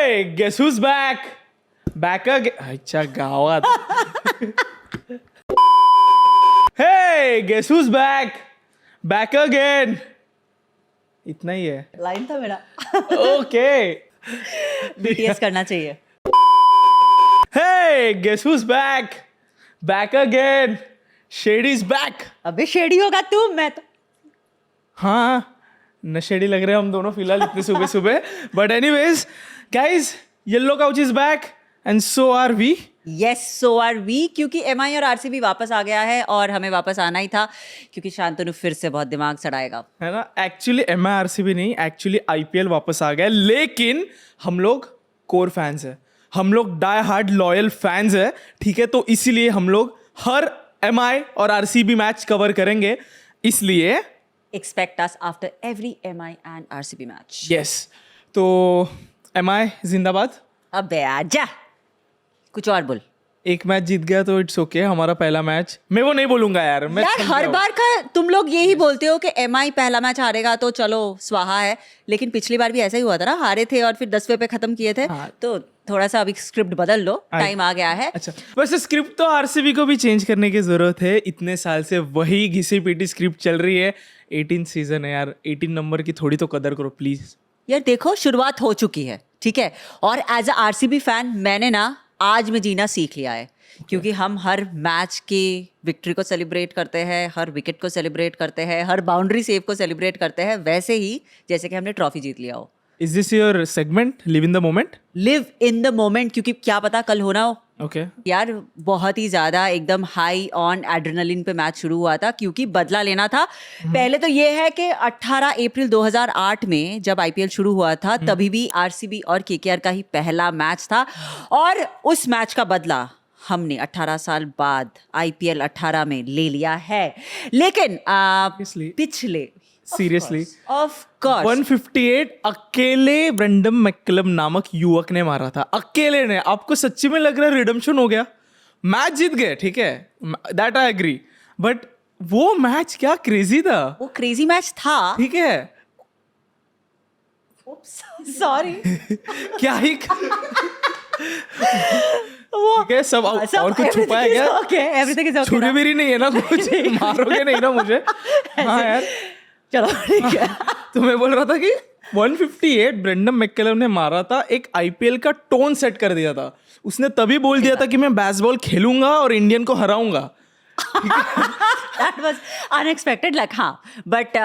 Hey, guess who's back? Back again. अच्छा गावात. Hey, guess who's back? Back again. इतना ही है. लाइन था मेरा. Okay. BTS करना चाहिए. Hey, guess who's back? Back again. Shady's back. अबे शेडी होगा तू, मैं तो. हाँ नशेड़ी लग रहे हैं हम दोनों फिलहाल इतने सुबह सुबह. But anyways guys, yellow couch is back and so are we. Yes, so are we, क्योंकि MI और RCB वापस आ गया है और हमें वापस आना ही था क्योंकि शांतनु फिर से बहुत दिमाग सड़ाएगा. है ना. एक्चुअली MI RCB नहीं, एक्चुअली IPL वापस आ गया. लेकिन हम लोग कोर फैंस हैं, हम लोग डाई हार्ड लॉयल फैंस हैं. ठीक है, तो इसीलिए हम लोग हर MI और RCB मैच कवर करेंगे. इसलिए Expect us after every MI and RCB match. Yes, तो MI जिंदाबाद. अबे आजा, कुछ और बोल. एक मैच जीत गया तो इट्स ओके. हमारा पहला मैच मैं वो नहीं बोलूंगा यार. मैं यार हर बार का तुम लोग यही बोलते हो कि MI पहला मैच हारेगा तो चलो स्वाहा है, लेकिन पिछली बार भी ऐसा ही हुआ था ना, हारे थे और फिर 10वें पे खत्म किए थे. हाँ. तो थोड़ा सा अभी स्क्रिप्ट बदल लो, टाइम आ गया है. अच्छा, वैसे स्क्रिप्ट तो RCB को भी चेंज करने की जरूरत है. इतने साल से वही घिसी पीटी स्क्रिप्ट चल रही है. 18 सीजन है यार, 18 नंबर की थोड़ी तो कदर करो प्लीज. यार देखो, शुरुआत हो चुकी है, ठीक है. और एज अ RCB फैन मैंने ना आज में जीना सीख लिया है. क्योंकि हम हर मैच की विक्ट्री को सेलिब्रेट करते हैं, हर विकेट को सेलिब्रेट करते हैं, हर बाउंड्री सेव को सेलिब्रेट करते हैं, वैसे ही जैसे कि हमने ट्रॉफी जीत लिया हो. Is this your segment, live in the moment? Live in the moment, क्योंकि क्या पता कल होना हो. ओके. यार बहुत ही ज्यादा एकदम हाई ऑन एड्रेनलिन पे मैच शुरू हुआ था क्योंकि बदला लेना था. पहले तो ये है कि 18 अप्रैल 2008 में जब IPL शुरू हुआ था तभी भी RCB और KKR का ही पहला मैच था और उस मैच का बदला हमने 18 साल बाद IPL 18 में ले लिया है. लेकिन पिछले सीरियसली ऑफ कोर्स 158 अकेले ब्रेंडन मैकलम नामक युवक ने मारा था. अकेले ने. आपको सच्ची में लग रहा है रिडेम्पशन हो गया? मैच जीत गए, ठीक है, दैट आई एग्री, बट वो मैच क्या क्रेजी था. वो क्रेजी मैच था. ठीक है. सॉरी. क्या ही ठीक है, सब और कुछ छुपाया गया. Okay, everything is okay. छुरी मेरी नहीं है ना, कुछ मारोगे नहीं ना मुझे. हाँ यार चलो ठीक है. तो मैं बोल रहा था कि 158 ब्रेंडन मैकलम ने मारा था. एक IPL का टोन सेट कर दिया था उसने. तभी बोल दिया था कि मैं बेसबॉल खेलूंगा और इंडियन को हराऊंगा. That was unexpected, like हाँ, बट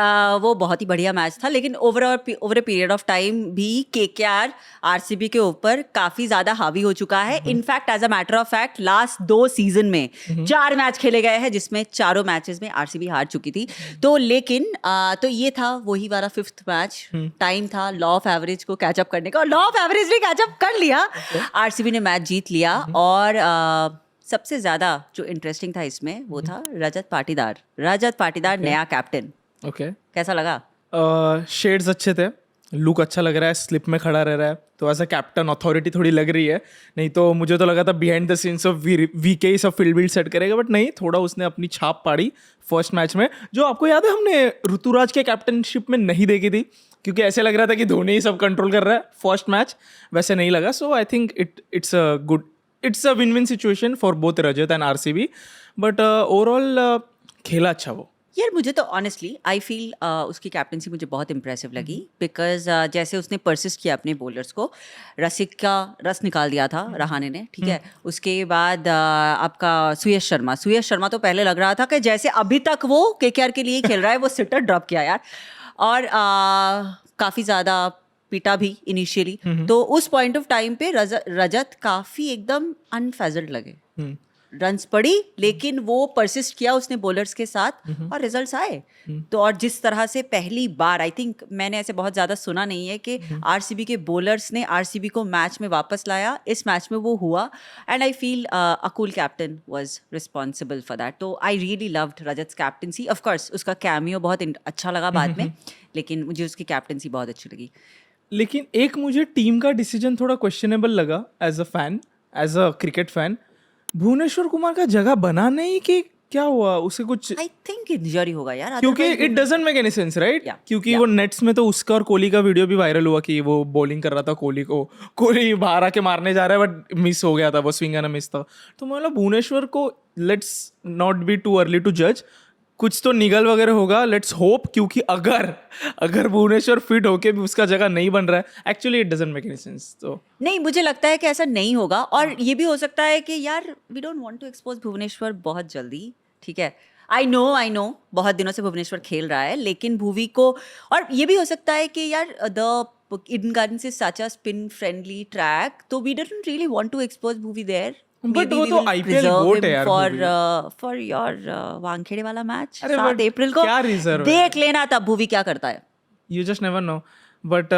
वो बहुत ही बढ़िया मैच था. लेकिन over a period of time भी KKR RCB के ऊपर काफी ज्यादा हावी हो चुका है. In fact as a matter of fact last 2 season में 4 मैच खेले गए हैं जिसमें चारों मैचेस में RCB हार चुकी थी. तो लेकिन तो ये था वही वाला 5th मैच. टाइम था लॉ ऑफ एवरेज को कैचअप करने का और लॉ ऑफ एवरेज ने कैचअप कर लिया. RCB ने मैच जीत लिया और सबसे ज्यादा जो इंटरेस्टिंग था इसमें वो था रजत पाटीदार नया कैप्टन. ओके. कैसा लगा? शेड्स अच्छे थे, लुक अच्छा लग रहा है, स्लिप में खड़ा रह रहा है, तो एज अ कैप्टन अथॉरिटी थोड़ी लग रही है. नहीं तो मुझे तो लगा था behind the scenes of VK सब फील्ड बिल्ड सेट करेगा, बट नहीं, थोड़ा उसने अपनी छाप पाड़ी फर्स्ट मैच में. जो आपको याद है हमने ऋतुराज के कैप्टनशिप में नहीं देखी थी, क्योंकि ऐसे लग रहा था कि धोनी ही सब कंट्रोल कर रहा है फर्स्ट मैच. वैसे नहीं लगा. So I think it's a win-win situation for both Rajat and RCB, but overall खेला अच्छा वो. यार मुझे तो ऑनेस्टली आई फील उसकी कैप्टनसी मुझे बहुत इंप्रेसिव लगी बिकॉज जैसे उसने परसिस्ट किया अपने बॉलर्स को. रसिक का रस निकाल दिया था रहाणे ने, ठीक है. उसके बाद आपका सुयश शर्मा तो पहले लग रहा था कि जैसे अभी तक वो KKR के लिए खेल रहा है. वो सिटर ड्रॉप किया यार और काफ़ी ज़्यादा पीटा भी इनिशियली. तो उस पॉइंट ऑफ टाइम पे रजत काफी एकदम अनफेजल्ड लगे. रन्स पड़ी लेकिन वो परसिस्ट किया उसने बॉलर्स के साथ और रिजल्ट्स आए. तो और जिस तरह से पहली बार आई थिंक मैंने ऐसे बहुत ज़्यादा सुना नहीं है कि RCB के बॉलर्स ने RCB को मैच में वापस लाया. इस मैच में वो हुआ and I feel a cool captain was responsible for that. तो I really loved Rajat captaincy. Of course उसका कैमियो बहुत अच्छा लगा बाद में, लेकिन मुझे उसकी कैप्टनसी बहुत अच्छी लगी. लेकिन एक मुझे टीम का डिसीजन थोड़ा क्वेश्चनेबल लगा as a fan, as a cricket fan. Bhuvneshwar Kumar का जगह बना नहीं कि क्या हुआ उसे कुछ, आई थिंक इंजरी होगा यार, क्योंकि otherwise it doesn't make any sense right, Yeah, क्योंकि वो नेट्स में तो उसका और कोहली का वीडियो भी वायरल हुआ कि वो बॉलिंग कर रहा था कोहली को, कोहली बाहर आके मारने जा रहा है बट मिस हो गया था, वो स्विंग एंड मिस था। तो मतलब भुवनेश्वर को let's not be too early to जज, कुछ तो निगल वगैरह होगा, लेट्स होप, क्योंकि अगर भुवनेश्वर फिट होके भी उसका जगह नहीं बन रहा है, actually it doesn't make any sense. तो नहीं, मुझे लगता है कि ऐसा नहीं होगा, और ये भी हो सकता है कि यार we don't want to expose Bhuvneshwar बहुत जल्दी, ठीक है। आई नो बहुत दिनों से भुवनेश्वर खेल रहा है, लेकिन भुवी को, और ये भी हो सकता है कि यार the Eden Gardens is such a spin friendly track, तो we don't really want to expose Bhuvi there, But वो तो IPL गोट है यार भुवी। फॉर योर वानखेड़े वाला मैच अरे 7 but अप्रैल को क्या reserve है? देख लेना तब भुवी क्या करता है। You just never know, but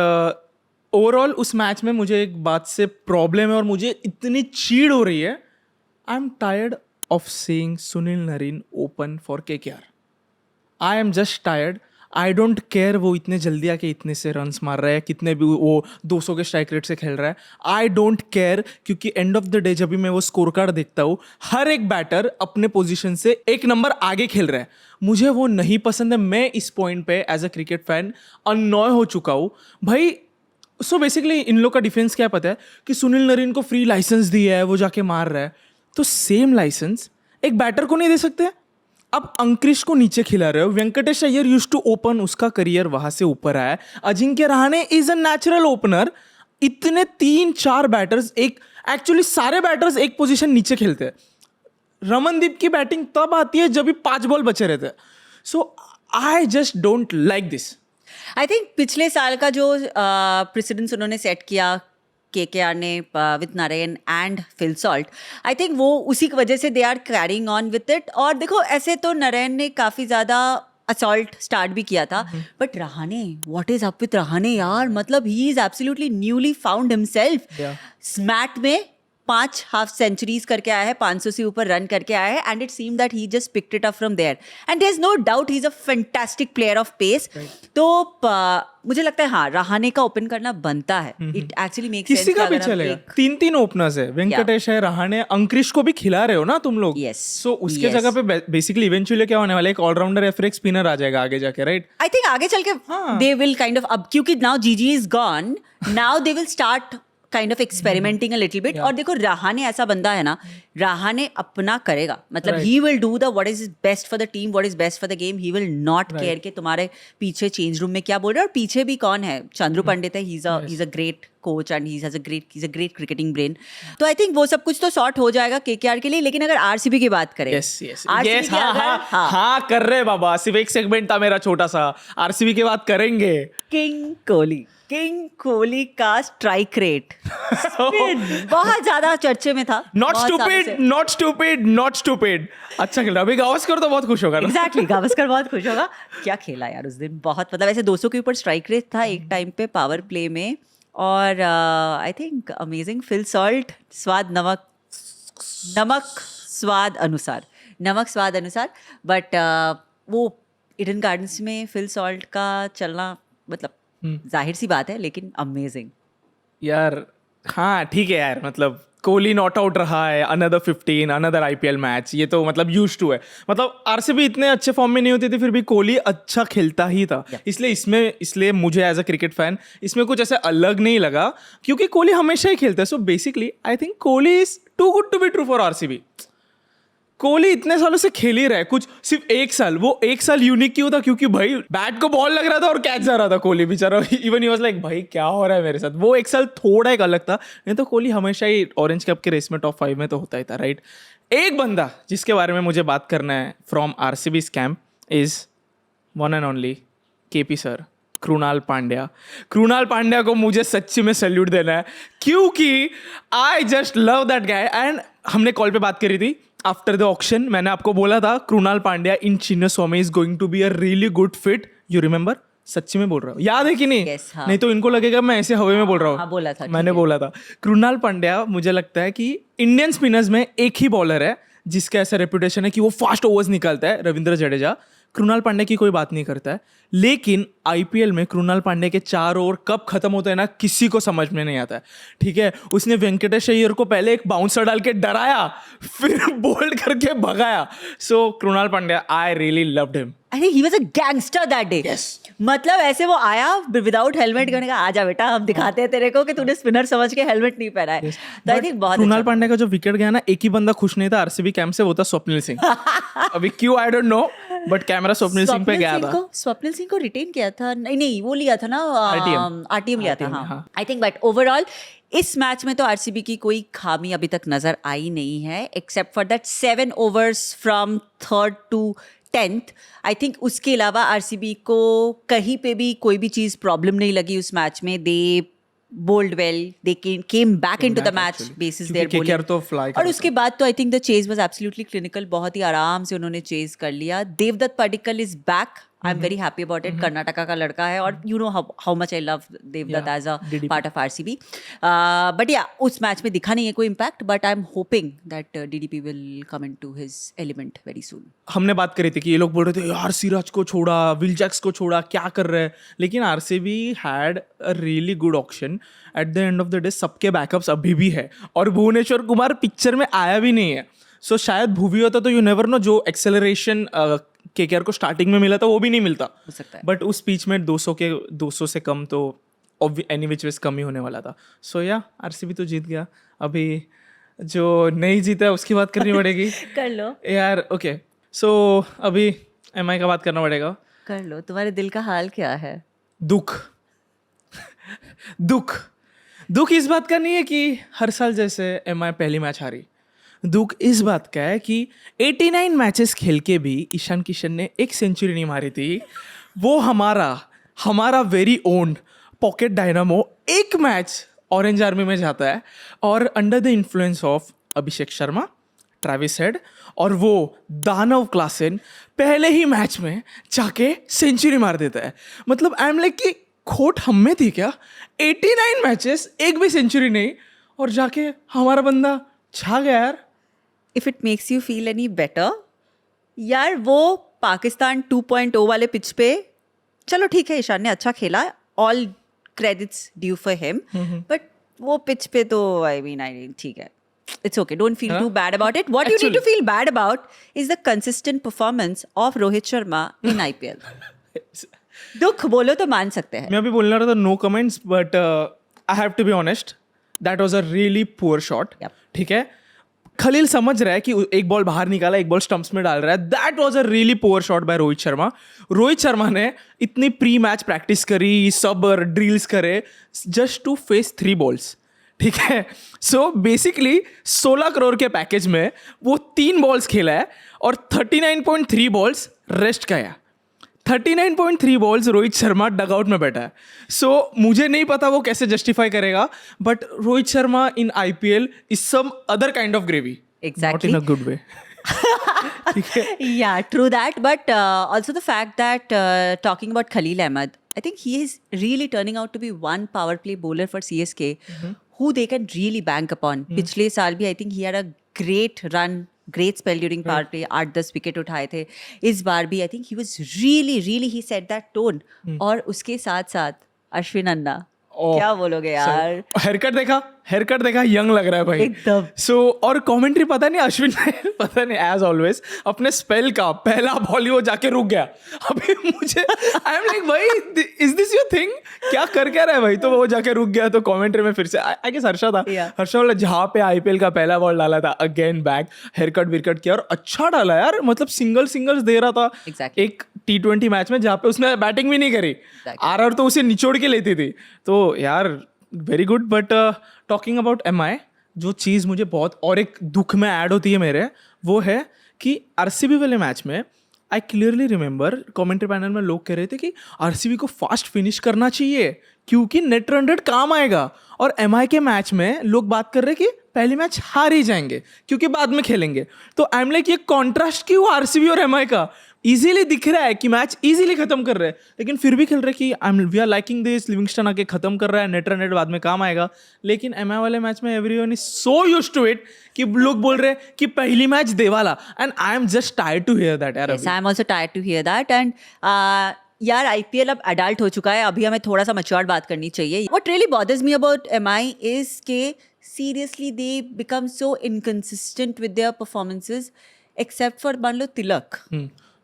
overall उस मैच में मुझे एक बात से प्रॉब्लम है और मुझे इतनी चीड़ हो रही है, I am tired of seeing Sunil Narine open for KKR। I am just tired, I don't care वो इतने जल्दी आके इतने से रन्स मार रहा है, कितने भी वो 200 के स्ट्राइक रेट से खेल रहा है, आई डोंट केयर, क्योंकि एंड ऑफ द डे जब भी मैं वो स्कोर कार्ड देखता हूँ, हर एक बैटर अपने पोजीशन से एक नंबर आगे खेल रहा है, मुझे वो नहीं पसंद है। मैं इस पॉइंट पे एज अ क्रिकेट फैन अननॉय हो चुका हूँ भाई। सो बेसिकली इन लोग का डिफेंस क्या पता है कि सुनील नरीन को फ्री लाइसेंस दिया है, वो जाके मार रहा है, तो सेम लाइसेंस एक बैटर को नहीं दे सकते? अब अंक्रिश को नीचे खिला रहे हो, Venkatesh Iyer use to open, उसका करियर वहां से ऊपर आया, Ajinkya Rahane is a natural opener, इतने 3-4 बैटर्स, एक एक्चुअली सारे बैटर्स एक पोजीशन नीचे खेलते हैं। रमनदीप की बैटिंग तब आती है जब भी 5 बॉल बचे रहते हैं। So I just don't like this. I think पिछले साल का जो प्रेसिडेंस उन्होंने सेट किया KKR ने with Narayan and Phil Salt, I think वो उसी की वजह से they are carrying on with it. और देखो ऐसे तो नारायण ने काफ़ी ज़्यादा असॉल्ट स्टार्ट भी किया था, but Rahane, what is up with Rahane यार, मतलब he is absolutely newly found himself. SMAT में 5 हाफ सेंचुरीज करके आया है, 500 से ऊपर रन करके आया है, and it seem that he just picked it up from there, and there is no doubt he is a fantastic player of pace. तो मुझे लगता है हाँ, रहाणे का ओपन करना बनता है, इट एक्चुअली मेक्स सेंस। किसी का भी चलेगा, 3 ओपनर्स है, वेंकटेश है, रहाणे, अंक्रिश को भी खिला रहे हो ना तुम लोग। Yes, सो उसके yes. जगह पे बेसिकली इवेंचुअली क्या होने वाला है, एक ऑलराउंडर या फिर एक स्पिनर आ जाएगा आगे जाके, राइट? आई थिंक आगे चल के दे विल काइंड ऑफ, अब क्योंकि नाउ जीजी is gone, now they will start kind of experimenting a little bit. और देखो रहाणे ऐसा बंदा है ना, रहाणे अपना करेगा, मतलब he will do the what is best for the team, what is best for the game, he will not care के तुम्हारे पीछे चेंज रूम में क्या बोल रहे हैं। और पीछे भी कौन है, चंद्रू पंडित है, ही is a great coach and he is a great cricketing brain. तो आई थिंक वो सब कुछ तो सॉर्ट हो जाएगा KKR के लिए। लेकिन अगर RCB की बात करें, यस, हाँ कर रहे बाबा, सिर्फ एक सेगमेंट था मेरा छोटा सा, RCB की बात करेंगे। किंग कोहली का स्ट्राइक रेट बहुत ज्यादा चर्चे में था। Not stupid. अच्छा खेल रहा, अभी गावस्कर तो बहुत खुश होगा। एग्जैक्टली, गावस्कर बहुत खुश होगा। क्या खेला यार उस दिन, बहुत, मतलब ऐसे 200 के ऊपर स्ट्राइक रेट था एक टाइम पे पावर प्ले में। और I think amazing Phil Salt, नमक स्वाद अनुसार। बट वो ईडन गार्डन्स में फिल सॉल्ट का चलना, मतलब जाहिर सी बात है, लेकिन अमेजिंग यार। हाँ ठीक है यार, मतलब कोहली नॉट आउट रहा है, अनदर 15, अनदर IPL मैच, ये तो मतलब यूज्ड टू है। मतलब RCB इतने अच्छे फॉर्म में नहीं होती थी, फिर भी कोहली अच्छा खेलता ही था। इसलिए मुझे एज अ क्रिकेट फैन इसमें कुछ ऐसा अलग नहीं लगा, क्योंकि कोहली हमेशा ही खेलता है। So basically I think Kohli is too good to be true for RCB। Kohli इतने सालों से खेल ही रहा है, कुछ सिर्फ एक साल, वो एक साल यूनिक क्यों था, क्योंकि भाई बैट को बॉल लग रहा था और कैच जा रहा था कोहली बेचारा, इवन ही वाज लाइक भाई क्या हो रहा है मेरे साथ। वो एक साल थोड़ा एक अलग था, नहीं तो कोहली हमेशा ही ऑरेंज कैप के रेस में टॉप 5 में तो होता ही था, राइट? एक बंदा जिसके बारे में मुझे बात करना है from RCB camp is one and only KP sir, Krunal Pandya को मुझे सच्ची में सैल्यूट देना है, क्योंकि I just love that guy. And हमने कॉल पे बात करी थी आफ्टर द ऑक्शन, मैंने आपको बोला था Krunal Pandya in Chinnaswamy is going to be a really good fit, you remember? सच्ची में बोल रहा हूँ, याद है कि नहीं? Yes, हाँ. नहीं तो इनको लगेगा मैं ऐसे हवे में बोल रहा हूँ। हाँ, बोला था, मैंने बोला था। कृणाल पांड्या मुझे लगता है कि इंडियन स्पिनर्स में एक ही बॉलर है जिसका ऐसा रेपुटेशन है कि वो फास्ट ओवर्स निकालता है, रविंद्र जडेजा। कृणाल पांड्या की कोई बात नहीं करता है, लेकिन आईपीएल में कृणाल पांड्या के 4 ओवर कब खत्म होते हैं ना किसी को समझ में नहीं आता है, ठीक है। उसने वेंकटेश अय्यर को पहले एक बाउंसर डाल के डराया, फिर बोल्ड करके भगाया। So Krunal Pandya, I really loved him. अरे he was a gangster that day. मतलब ऐसे वो आया विदाउट हेलमेट, करने का आजा बेटा हम दिखाते हैं तेरे को कि तूने स्पिनर समझ के हेलमेट नहीं पहना है। तो आई थिंक बहुत कृणाल पांड्या का जो विकेट गया ना, एक ही बंदा खुश नहीं था आरसीबी कैंप से, वो था स्वप्निल सिंह। अभी क्यों I don't know, but camera Swapnil Singh पे गया था। स्वप्निल सिंह को रिटेन किया था, नहीं वो लिया था ना, आरटीएम लिया था। हाँ आई थिंक, बट ओवरऑल इस मैच में तो आरसीबी की कोई खामी अभी तक नजर आई नहीं है, except for that 7 overs from 3rd to 10th। I think उसके अलावा आरसीबी को कहीं पे भी कोई भी चीज़ प्रॉब्लम नहीं लगी उस मैच में। दे bowled well, they came back into the match basis their bowling, तो फ्लाई और उसके बाद तो I think the chase was absolutely clinical. बहुत ही आराम से उन्होंने चेज कर लिया। Devdutt Padikkal is back, I am very happy about it. Karnataka का लड़का है, और you know how much I love Devdutt as a part of RCB. But yeah उस मैच में दिखा नहीं है कोई impact, but I am hoping that DDP will come into his element very soon. हमने बात करी थी कि ये लोग बोल रहे थे यार सिराज को छोड़ा, विल जैक्स को छोड़ा, क्या कर रहे हैं, लेकिन RCB had a really good option at the end of the day. सबके बैकअप्स अभी भी है, और भुवनेश्वर कुमार पिक्चर में आया भी नहीं है। सो शायद भुवी होता तो यू नेवर नो, जो एक्सेलरेशन केकेआर को स्टार्टिंग में मिला था वो भी नहीं मिलता हो सकता है। बट उस पिच में 200 से कम तो एनी विच वेज कम ही होने वाला था। सो या आरसीबी तो जीत गया। अभी जो नहीं जीता है उसकी बात करनी पड़ेगी। कर लो यार ओके, सो अभी एमआई का बात करना पड़ेगा। कर लो, तुम्हारे दिल का हाल क्या है? दुख दुख इस बात का नहीं है कि हर साल जैसे एमआई पहली मैच हारी। दुख इस बात का है कि 89 मैचेस खेल के भी ईशान किशन ने एक सेंचुरी नहीं मारी थी। वो हमारा वेरी ओन पॉकेट डायनामो एक मैच ऑरेंज आर्मी में जाता है, और under the influence of Abhishek Sharma, Travis head और वो दानव क्लासेन पहले ही मैच में जाके सेंचुरी मार देता है। मतलब आई एम लाइक कि खोट हम में थी क्या? 89 मैचेस एक भी सेंचुरी नहीं, और जाके हमारा बंदा छा गया यार। If it makes you feel any better यार, वो पाकिस्तान 2.0 वाले पिच पे, चलो ठीक है ईशान ने अच्छा खेला, all credits due for him, but वो पिच पे तो आई मीन ठीक है, it's okay, don't feel too bad about it. What you need to feel bad about is the consistent performance of Rohit Sharma in IPL. दुख बोलो तो मान सकते हैं। मैं अभी बोलना रहा था no comments, but I have to be honest, that was a really poor shot. ठीक है, खलील समझ रहा है कि एक बॉल बाहर निकाला, एक बॉल स्टंप्स में डाल रहा है, that was a really poor shot bye Rohit Sharma. Rohit Sharma ने इतनी प्री मैच प्रैक्टिस करी, सब ड्रिल्स करे, जस्ट टू फेस 3 बॉल्स। ठीक है, सो बेसिकली 16 करोड़ के पैकेज में वो 3 बॉल्स खेला है, और 39.3 बॉल्स रेस्ट का है। 39.3 बॉल्स रोहित शर्मा डगआउट में बैठा है। सो मुझे नहीं पता वो कैसे जस्टिफाई करेगा, but Rohit Sharma in IPL is some other kind of gravy, not in a good way. Yeah, true that, but also the fact that talking about Khalil Ahmed, I think he is really turning out to be one power play bowler for CSK who they can really bank upon. पिछले साल भी I think he had a great run, great spell during power play, 8-10 wicket उठाए थे। इस बार भी I think he was really he set that tone। और उसके साथ साथ अश्विन अन्ना, क्या बोलोगे यार? हेयरकट देखा, यंग लग रहा है भाई एकदम। सो और कमेंट्री पता नहीं अश्विन ने पता नहीं एज ऑलवेज अपने स्पेल का पहला बॉल ही वो जाके रुक गया। अभी मुझे आई एम लाइक भाई इज दिस योर थिंग, क्या कर क्या रहा है भाई? तो वो जाके रुक गया, तो कमेंट्री में फिर से आई गेस हर्षा था, हर्षा वाला जहाँ पे आईपीएल का पहला बॉल डाला था, अगेन बैक हेयरकट विरकट किया और अच्छा डाला यार। मतलब सिंगल्स दे रहा था एक T20 मैच में जहाँ पे उसने बैटिंग भी नहीं करी, आरआर तो उसे निचोड़ के लेती थी। तो यार very good. But talking about MI, जो चीज़ मुझे बहुत और एक दुख में ऐड होती है मेरे, वो है कि आरसीबी वाले मैच में I clearly remember commentary panel में लोग कह रहे थे कि आरसीबी को फास्ट फिनिश करना चाहिए क्योंकि नेट रन रेट काम आएगा, और एमआई के मैच में लोग बात कर रहे हैं कि पहली मैच हार ही जाएंगे क्योंकि बाद में खेलेंगे। तो आई एम लाइक ये कॉन्ट्रास्ट क्यों आरसीबी और एमआई का? इजीली दिख रहा है कि मैच इजीली खत्म कर रहे हैं, लेकिन फिर भी खेल रहे कि we are liking this, Livingstone आके खत्म कर रहा है, नेट रन रेट बाद में काम आएगा. लेकिन एमआई वाले मैच में everyone is so used to it कि लोग बोल रहे हैं कि पहली मैच देवाला, and I am just tired to hear that यार. Yes, I am also tired to hear that. And यार IPL अब अडल्ट हो चुका है, अभी हमें थोड़ा सा मैच्योर्ड बात करनी चाहिए. What really bothers me about MI is के seriously they become so inconsistent with their performances, except for मान लो तिलक.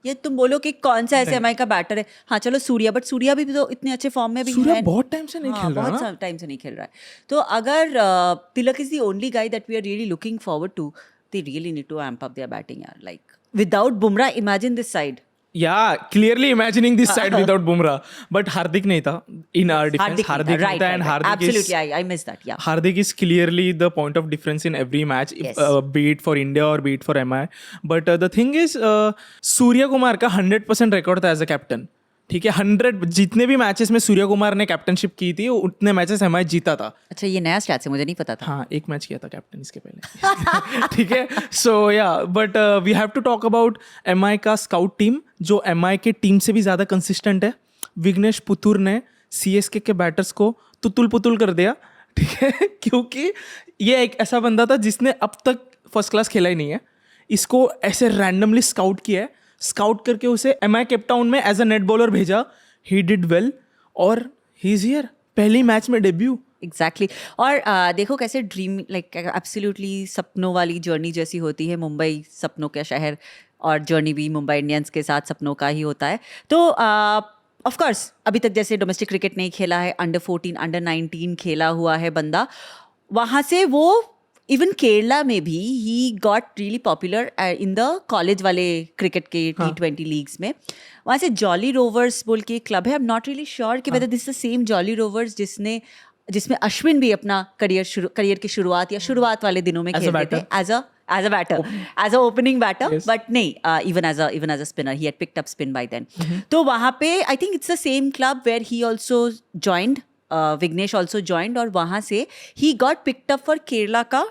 ये तुम बोलो कि कौन सा ऐसे MI का बैटर है. हाँ चलो सूर्या, बट सूर्या भी तो इतने अच्छे फॉर्म में भी सूर्या है. बहुत टाइम से नहीं खेल रहा ना. बहुत टाइम से नहीं खेल रहा है. तो अगर Tilak is the only guy that we are really looking forward to, they really need to amp up their batting yaar. Like without Bumrah, imagine this side. Yeah, clearly imagining this side without Bumrah, but Hardik नहीं था in our defense. Hardik right, था, and Hardik absolutely, is I missed that. Yeah, Hardik is clearly the point of difference in every match, Yes. be it for India or be it for MI. But the thing is, Surya Kumar का 100% record था as a captain. ठीक है, 100 जितने भी matches में सूर्या कुमार ने captainship की थी उतने मैचेस MI जीता था. अच्छा ये नया स्टैट्स है, मुझे नहीं पता था. हाँ, एक मैच किया था कैप्टन इसके पहले. ठीक है, so yeah but we have to talk about MI का स्काउट टीम, जो MI के टीम से भी ज़्यादा कंसिस्टेंट है. विघ्नेश पुथुर ने CSK के बैटर्स को तुतुल पुतुल कर दिया. ठीक है, क्योंकि ये एक ऐसा बंदा था जिसने अब तक फर्स्ट क्लास खेला ही नहीं है. इसको ऐसे रैंडमली स्काउट किया है, स्काउट करके उसे MI केप टाउन में एज अ नेट बॉलर भेजा. ही डिड वेल और ही इज हियर. पहली मैच में डेब्यू. एग्जैक्टली. और देखो कैसे ड्रीम लाइक एब्सोल्युटली सपनों वाली जर्नी जैसी होती है. मुंबई सपनों का शहर, और जर्नी भी मुंबई इंडियंस के साथ सपनों का ही होता है. तो ऑफ कोर्स अभी तक जैसे डोमेस्टिक क्रिकेट नहीं खेला है, अंडर 14 अंडर 19 खेला हुआ है बंदा. वहाँ से वो इवन केरला में भी he got really popular in the college वाले क्रिकेट के T20 लीग्स में. वहाँ से जॉली रोवर्स बोल के क्लब है. I am not really sure कि whether this the same Jolly Rovers जिसमें अश्विन भी अपना करियर की शुरुआत या शुरुआत वाले दिनों में खेलते थे as a batter, as an opening batter. But नहीं, even as a spinner he had picked up spin by then. तो वहाँ पे I think it's the same club where he also joined. Vignesh also joined, और वहाँ से he got picked up for Kerala का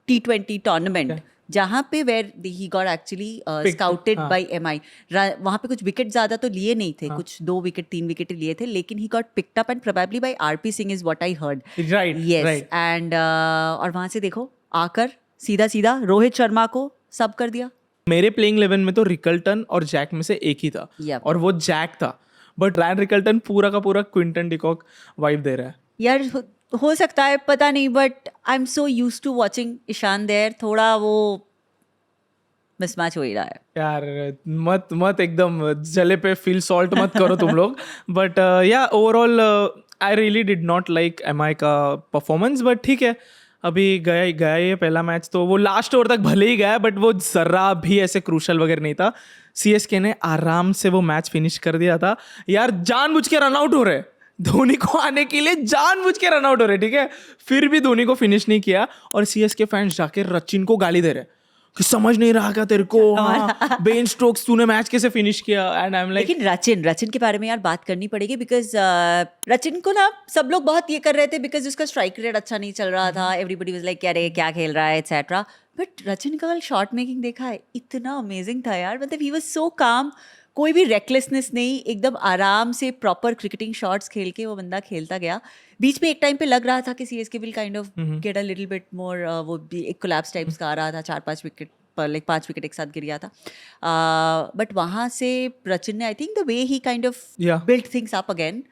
T20 tournament, जहाँ पे where he got actually scouted by MI. वहाँ पे कुछ विकेट ज़्यादा तो लिए नहीं थे, कुछ 2 विकेट 3 विकेट लिए थे, लेकिन he got picked up and probably by RP Singh is what I heard. Right, yes, right. and और वहाँ से देखो आकर सीधा रोहित शर्मा को सब कर दिया. मेरे प्लेइंग 11 में तो रिकल्टन और जैक में से एक ही था. Yep. और वो जैक था. बट रैन रिकल्टन पूरा का पूरा क्विंटन डिकॉक वाइब दे रहा है. यार हो सकता है, पता नहीं, but I am so use to watching Ishan there. थोड़ा वो मिसमैच हो ही रहा है यार. मत एकदम जले पे फील सॉल्ट मत करो तुम लोग. बट या overall I really did not like MI का परफॉर्मेंस. बट ठीक है, अभी गया ये पहला मैच, तो वो लास्ट ओवर तक भले ही गया, बट वो जरा भी ऐसे क्रूशल वगैरह नहीं था. CSK ने आराम से वो मैच फिनिश कर दिया था. यार जानबूझ के रन आउट हो रहे धोनी को आने के लिए, जानबूझ के रन आउट हो रहे. ठीक है, फिर भी धोनी को फिनिश नहीं किया. और CSK फैंस जाके रचिन को गाली दे रहे कि समझ नहीं रहा क्या तेरे को, बेन स्टोक्स तूने मैच कैसे फिनिश किया. एंड आई एम लाइक, लेकिन रचिन के बारे में यार बात करनी पड़ेगी, बिकॉज रचिन को ना सब लोग बहुत ये कर रहे थे बिकॉज उसका स्ट्राइक रेट अच्छा नहीं चल रहा था. एवरीबडी वाज लाइक अरे क्या खेल रहा है एटसेट्रा. बट रचिन का शॉट मेकिंग देखा है, इतना अमेजिंग था यार. मतलब ही वाज सो काम, कोई भी रेकलेसनेस नहीं, एकदम आराम से प्रॉपर क्रिकेटिंग शॉट्स खेल के वो बंदा खेलता गया. बीच में एक टाइम पे लग रहा था कि CSK will kind of get a little bit more, वो भी एक कोलैप्स टाइप्स का आ रहा था. 4-5 विकेट पर, लाइक 5 विकेट एक साथ गिर गया था. बट वहाँ से रचिन ने आई think the way he kind of build things up again,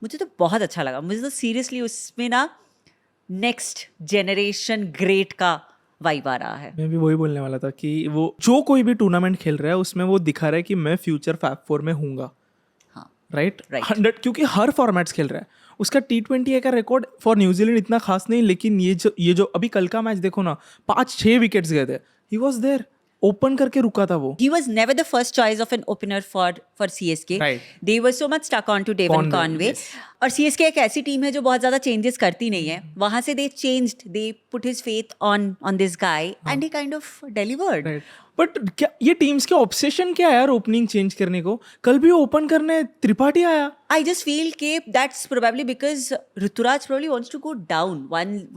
मुझे तो बहुत अच्छा लगा. मुझे तो सीरियसली उसमें ना नेक्स्ट जनरेशन ग्रेट का वाइब आ रहा है. मैं भी वही बोलने वाला था कि वो जो कोई भी टूर्नामेंट खेल रहा है उसमें वो दिखा रहा है कि मैं फ्यूचर फैब 4 में हूँगा. हाँ, राइट 100, क्योंकि हर फॉर्मेट्स खेल रहा है. उसका T20 का रिकॉर्ड फॉर न्यूजीलैंड इतना खास नहीं, लेकिन ये जो अभी कल का मैच देखो ना, 5-6 विकेट्स गए थे. ही वॉज देयर, ओपन करके रुका था वो. He was never the first choice of an opener for CSK. Right. They were so much stuck on to Devon Conway. Yes. और CSK एक ऐसी टीम है जो बहुत ज़्यादा चेंजेस करती नहीं है. वहाँ से they changed, they put his faith on this guy and he kind of delivered. Right. But क्या ये टीम्स के ऑब्सेशन क्या है यार ओपनिंग चेंज करने को? कल भी ओपन करने त्रिपाठी आया. I just feel कि that's probably because Ruturaj probably wants to go down,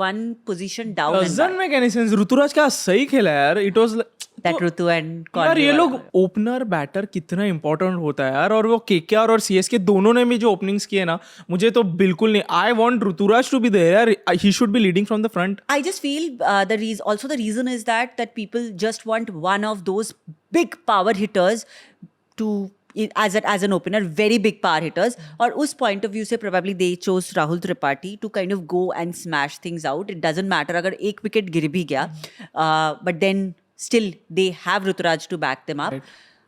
one position down. Doesn't make any sense. Ruturaj क्या सही खेला यार. It was that Rutu and यार Conway ये लोग वाला। ओपनर बैटर कितना इंपॉर्टेंट होता है यार, और वो केकेआर और सीएसके दोनों ने भी जो ओपनिंग्स किए ना, मुझे तो बिल्कुल नहीं, I want Ruturaj to be there यार, he should be leading from the front. I just feel the reason is that people just want one of those big power hitters to as an opener, very big power hitters. और उस point of view से probably they chose Rahul Tripathi to kind of go and smash things out. It doesn't matter अगर एक wicket गिर भी गया, but then still they have Ruturaj to back them up.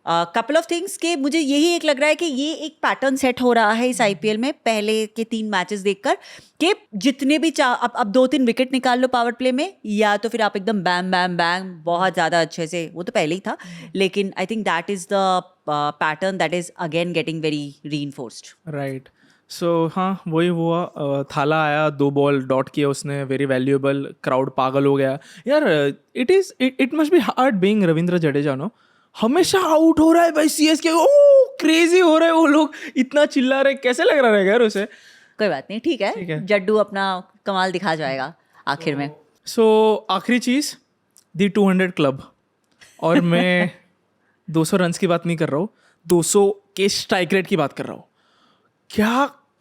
Couple of things के मुझे यही एक लग रहा है कि ये एक पैटर्न सेट हो रहा है इस आईपीएल में पहले के 3 मैचेस देखकर कि जितने भी अब 2-3 विकेट निकाल लो पावर प्ले में, या तो फिर आप एकदम बैम बैम बैम बहुत ज़्यादा अच्छे से, वो तो पहले ही था, लेकिन I think that is the pattern that is again getting very reinforced. Right. So हाँ वही हुआ, थाला आया, 2 बॉल डॉट किया उसने, वेरी वैल्यूएबल, क्राउड पागल हो गया यार. It must be hard being Ravindra Jadeja, no, हमेशा आउट हो रहा है भाई सीएसके, ओ क्रेजी हो रहे हैं वो लोग, इतना चिल्ला रहे, कैसे लग रहा है यार उसे? कोई बात नहीं, ठीक है, जड्डू अपना कमाल दिखा जाएगा आखिर में. सो आखिरी चीज़, दी 200 क्लब, और मैं 200 रन्स की बात नहीं कर रहा हूँ, 200 के स्ट्राइक रेट की बात कर रहा हूँ.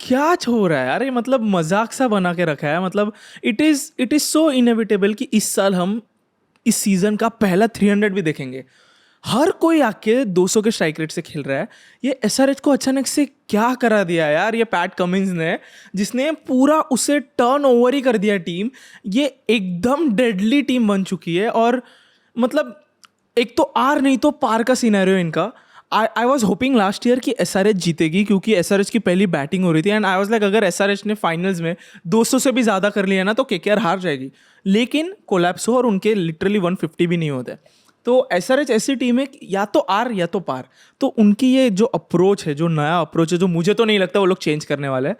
क्या हो रहा है यार, ये मतलब मजाक सा बना के रखा है. मतलब इट इज़ सो इनएविटेबल कि इस साल हम इस सीज़न का पहला 300 भी देखेंगे. हर कोई आके 200 के स्ट्राइक रेट से खेल रहा है. ये एसआरएच को अचानक से क्या करा दिया यार ये पैट कमिंस ने, जिसने पूरा उसे टर्न ओवर ही कर दिया टीम. ये एकदम डेडली टीम बन चुकी है. और मतलब एक तो आर नहीं तो पार का सिनेरियो इनका. I was hoping last year कि एसआरएच जीतेगी, क्योंकि एसआरएच की पहली बैटिंग हो रही थी, एंड आई वॉज लाइक अगर एसआरएच ने फाइनल्स में 200 से भी ज़्यादा कर लिया ना तो केकेआर हार जाएगी. लेकिन कोलैप्स हो और उनके लिटरली 150 भी नहीं होते. तो एसआरएच ऐसी टीम है या तो आर या तो पार. तो उनकी ये जो अप्रोच है, जो नया अप्रोच है, जो मुझे तो नहीं लगता वो लोग चेंज करने वाले हैं.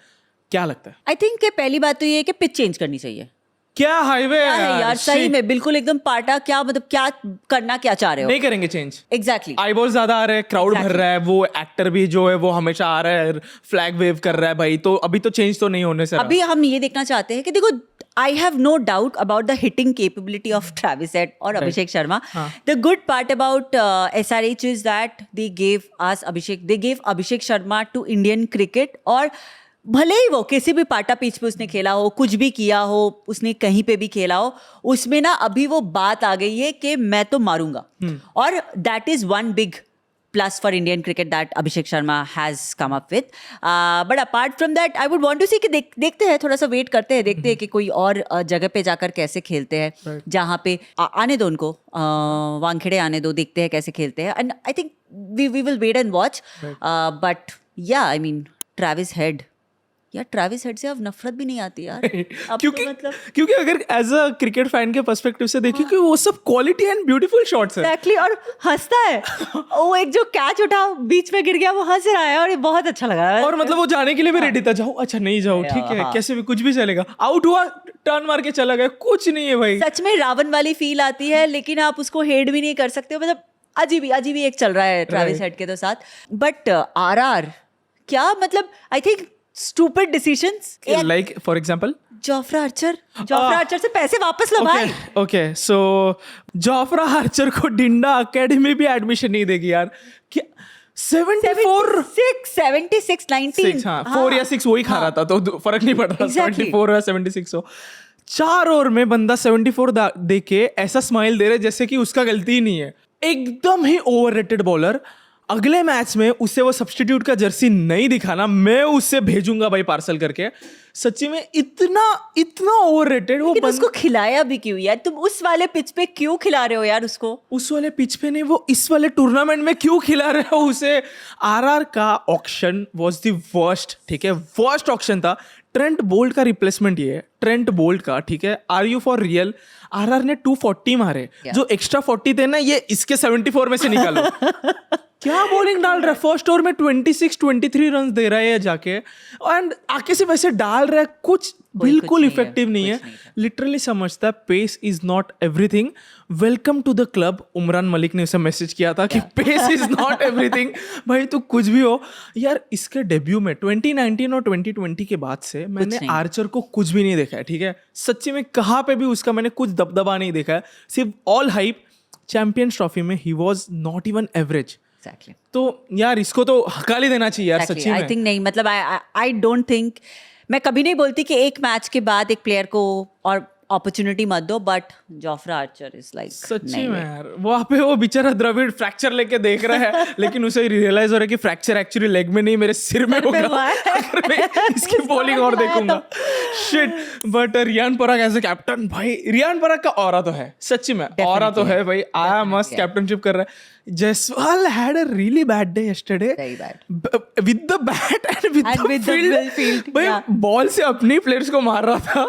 क्या लगता है? आई थिंक पहली बात तो ये है कि पिच चेंज करनी चाहिए. क्या हाईवे है यार, सही में बिल्कुल एकदम पाटा. क्या मतलब क्या करना क्या चाह रहे हो? नहीं करेंगे चेंज. एग्जैक्टली. आई बॉल ज्यादा आ रहे हैं, क्राउड भर रहा है, वो एक्टर भी जो है वो हमेशा आ रहा है, फ्लैग वेव कर रहा है भाई. तो अभी तो चेंज तो नहीं होने से रहा. अभी हम ये देखना चाहते हैं कि देखो, I have no doubt about the hitting capability of Travis Head or Abhishek Sharma. The good part about SRH is that they gave Abhishek Sharma to Indian cricket. और भले ही वो किसी भी पाटा पिच पे उसने खेला हो, कुछ भी किया हो, उसने कहीं पे भी खेला हो, उसमें ना अभी वो बात आ गई है कि मैं तो मारूंगा. और that is one big plus for Indian cricket that Abhishek Sharma has come up with. But apart from that, I would want to see कि देखते हैं, थोड़ा सा वेट करते हैं, देखते हैं कि कोई और जगह पे जाकर कैसे खेलते हैं, जहाँ पे आने दो उनको, वानखेड़े आने दो, देखते हैं कैसे खेलते हैं. And I think we will wait and watch. But yeah, I mean, Travis Head. यार ट्रैविस हेड से अब नफरत भी नहीं आती यार. क्योंकि अगर एज अ क्रिकेट फैन के पर्सपेक्टिव से देखिए कि वो सब क्वालिटी एंड ब्यूटीफुल शॉट्स है. एक्चुअली. और हंसता है. वो एक जो कैच उठा बीच में गिर गया, वो हंस रहा है और ये बहुत अच्छा लगा. और मतलब वो जाने के लिए भी रेडी था, जाओ अच्छा नहीं जाओ ठीक है, कैसे भी कुछ भी चलेगा. आउट हुआ, टर्न मार के चला गया, कुछ नहीं है भाई. सच में रावण वाली फील आती है, लेकिन आप उसको हेड भी नहीं कर सकते. मतलब अजीब ही एक चल रहा है ट्रैविस हेड के तो साथ. बट आरआर क्या, मतलब I think stupid decisions. Like for example, Jofra Archer से पैसे वापस लो भाई. Okay, so जोफ्रा आर्चर को डिंडा अकेडमी भी एडमिशन नहीं देगी यार. क्या 76 19 हाँ 4 या 6 वही खा रहा था, तो फर्क नहीं पड़ रहा. 74 या 76 हो. 4 ओवर में बंदा 74 दे के ऐसा स्माइल दे रहे जैसे कि उसका गलती ही नहीं है. एकदम ही ओवररेटेड बॉलर. अगले मैच में उसे वो सब्स्टिट्यूट का जर्सी नहीं दिखाना, मैं उसे भेजूंगा भाई पार्सल करके. सच्ची में इतना ओवररेटेड. वो उसको खिलाया भी क्यों यार? तुम उस वाले पिच पे क्यों खिला रहे हो यार उसको? उस वाले पिच पे नहीं, वो इस वाले टूर्नामेंट में क्यों खिला रहे हो उसे? आरआर का ऑक्शन वाज द वर्स्ट. ठीक है, वर्स्ट ऑक्शन था. ट्रेंट बोल्ट का रिप्लेसमेंट ये है, ट्रेंट बोल्ट का. ठीक है, are you for real? RR ने 240 मारे, जो एक्स्ट्रा 40 थे ना, ये इसके 74 में से निकालो. क्या बॉलिंग डाल रहा है. फर्स्ट ओवर में 23 रन दे रहा है जाके, एंड आके से वैसे डाल रहा है, कुछ बिल्कुल इफेक्टिव नहीं है. लिटरली समझता है pace is not everything. Welcome to the club. Umran Malik ने उसे मैसेज किया था कि पेस इज नॉट एवरीथिंग. भाई तू कुछ भी हो यार. इसके डेब्यू में 2019 और 2020 के बाद से मैंने आर्चर को कुछ भी नहीं देखा है. ठीक है, सच्ची में कहाँ पे भी उसका मैंने कुछ दबदबा नहीं देखा है. सिर्फ ऑल हाइप. चैंपियंस ट्रॉफी में he was not even average. Exactly. तो यार इसको तो हकाल ही देना चाहिए यार सच्ची आई में. थिंक नहीं, मतलब आई डोंट थिंक, मैं कभी नहीं बोलती कि एक मैच के बाद एक प्लेयर को और अपॉर्चुनिटी मत दो, but Jofra Archer is like सच्ची में यार वहाँ पे वो बेचारा द्रविड़ फ्रैक्चर लेके देख रहा है लेकिन उसे रियलाइज हो रहा है कि फ्रैक्चर एक्चुअली लेग में नहीं मेरे सिर में होगा अगर मैं इसकी बॉलिंग और देखूंगा. Shit. But Riyan Parag as a captain, भाई रियान पराग का ऑरा तो है सच्ची में, ऑरा तो है भाई. आया मस्त कैप्टनशिप कर रहा है. Jaiswal had a really bad day yesterday with the bat and with the field. भाई बॉल से अपनी प्लेयर्स को मार रहा था.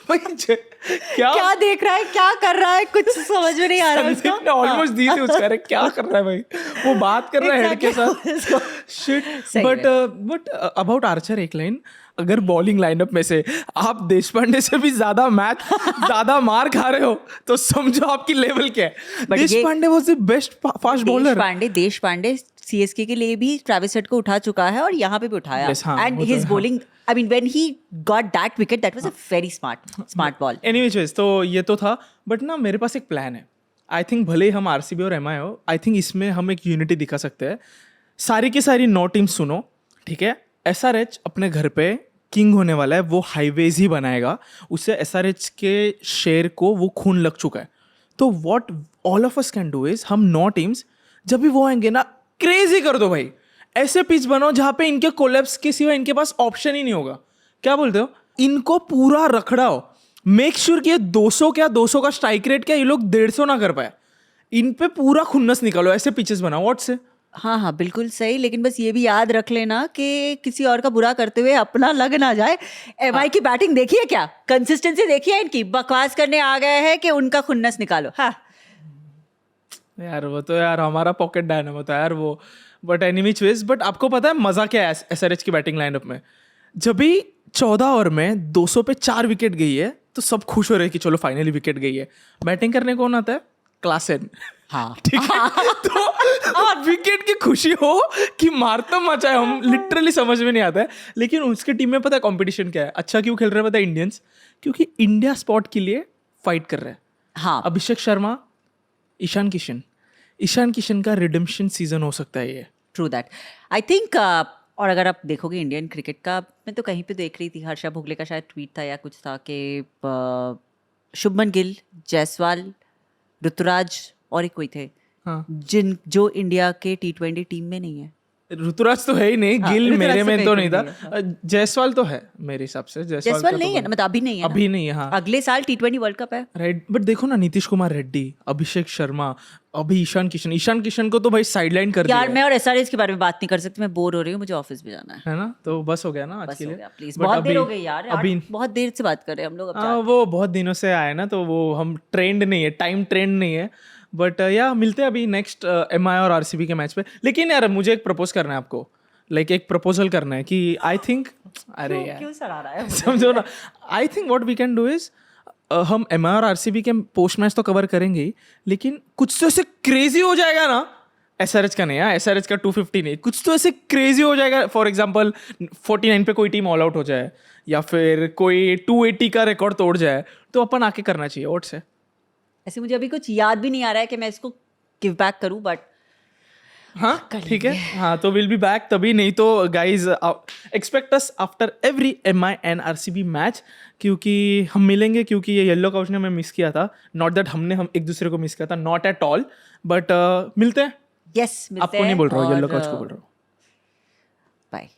भाई क्या देख रहा है, क्या कर रहा है, कुछ समझ में नहीं आ रहा उसको. ने ऑलमोस्ट दी थी उसका. अरे क्या कर रहा है भाई, वो बात कर रहा है हेड के साथ. शिट. बट अबाउट आर्चर एक लाइन, अगर बॉलिंग लाइनअप में से आप देशपांडे से भी ज्यादा मार खा रहे हो तो समझो आपकी लेवल क्या है. Deshpande was the best fast bowler. Deshpande CSK के लिए भी ट्रेविस हेड को उठा चुका है और यहाँ पे भी उठाया. And his bowling, I mean, when he got that wicket, that was a very smart ball. Anyways, तो ये तो था. बट ना मेरे पास एक प्लान है. आई थिंक भले ही हम आरसीबी और एमआई हो, आई थिंक इसमें हम एक यूनिटी दिखा सकते हैं. सारी की सारी 9 टीम सुनो, ठीक है. एसआरएच अपने घर पे किंग होने वाला है, वो हाईवेज ही बनाएगा. उससे एसआरएच के शेयर को वो खून लग चुका है. तो what all of us can do is, हम 9 टीम्स जब भी वो आएंगे ना, क्रेजी कर दो भाई. ऐसे पिच बनाओ जहाँ पे इनके कोलैप्स के सिवा इनके पास ऑप्शन ही नहीं होगा. क्या बोलते हो? इनको पूरा रखड़ाओ. मेक श्योर कि ये 200 का स्ट्राइक रेट क्या, ये लोग 150 ना कर पाए. इन पे पूरा खुन्नस निकालो, ऐसे पिचेस बनाओ. व्हाट से? हाँ बिल्कुल सही. लेकिन बस ये भी याद रख लेना कि किसी और का बुरा करते हुए अपना लग ना जाए. एमआई की बैटिंग देखिए, क्या कंसिस्टेंसी देखिए इनकी. बकवास करने आ गए हैं कि उनका खुन्नस निकालो. हाँ यार वो तो यार हमारा पॉकेट डायनामो था यार वो. बट एनीवेज वेज, बट आपको पता है मजा क्या है एसआरएच की बैटिंग लाइनअप में? जब भी 14 ओवर में 200 पे 4 विकेट गई है तो सब खुश हो रहे हैं कि चलो फाइनली विकेट गई है. बैटिंग करने कौन आता है? क्लासन. हाँ ठीक है. तो विकेट की खुशी हो कि मार तो मचा है, हम लिटरली समझ में नहीं आता है. लेकिन उसकी टीम में पता है कंपटीशन क्या है, अच्छा क्यों खेल रहे हैं पता है? इंडियंस, क्योंकि इंडिया स्पॉट के लिए फाइट कर रहे हैं. हाँ अभिषेक शर्मा, ईशान किशन का रिडेम्पशन सीजन हो सकता है ये. True that. आई थिंक और अगर आप देखोगे इंडियन क्रिकेट का, मैं तो कहीं पे देख रही थी, हर्षा भोगले का शायद ट्वीट था या कुछ था कि शुभमन गिल, जायसवाल, ऋतुराज और एक कोई थे. हाँ. जो इंडिया के T20 टीम में नहीं है. ऋतुराज तो है ही नहीं. हाँ, गिल ऋतुराज मेरे तो में तो कहीं नहीं नहीं था. जायसवाल तो है मेरे हिसाब से. जायसवाल नहीं है ना, मतलब अभी नहीं है. अभी नहीं है. हाँ अगले साल T20 वर्ल्ड कप है. राइट. बट देखो ना, नीतीश कुमार रेड्डी, अभिषेक शर्मा, अभी ईशान किशन को तो भाई साइडलाइन कर दिया यार मैं और एसआरएच के बारे में बात नहीं कर सकती, मैं बोर हो रही हूँ, मुझे ऑफिस भी जाना है ना. तो बस हो गया ना आज बस के हो लिए. गया प्लीज. But बहुत देर अभी- हो गई यार. अभी बहुत देर से बात कर रहे हैं हम लोग. अब हाँ, वो बहुत दिनों से आए ना, तो वो हम ट्रेंड नहीं है, टाइम ट्रेंड नहीं है. बट या मिलते हैं अभी नेक्स्ट एमआई और आरसीबी के मैच पे. लेकिन यार मुझे एक प्रपोज करना है आपको, लाइक एक प्रपोजल करना है कि आई थिंक, अरे यार क्यों सर आ रहा है समझो ना, I think what we can do is, हम एमआई और आरसीबी के पोस्ट मैच तो कवर करेंगे ही, लेकिन कुछ तो ऐसे क्रेजी हो जाएगा ना. एसआरएच का नहीं है, एसआरएच का 250 नहीं, कुछ तो ऐसे क्रेजी हो जाएगा. फॉर एग्जांपल 49 पे कोई टीम ऑल आउट हो जाए या फिर कोई 280 का रिकॉर्ड तोड़ जाए, तो अपन आके करना चाहिए. व्हाट से? ऐसे मुझे अभी कुछ याद भी नहीं आ रहा है कि मैं इसको गिव बैक करूं, बट हाँ ठीक है. हाँ तो विल बी बैक तभी. नहीं तो guys expect us after every MI and RCB match, क्योंकि हम मिलेंगे. क्योंकि ये येलो काउच ने हमें मिस किया था. नॉट दैट हम एक दूसरे को मिस किया था, नॉट एट ऑल. बट मिलते हैं. यस आपको नहीं बोल रहा हूँ, येलो काउच को बोल रहा हूँ.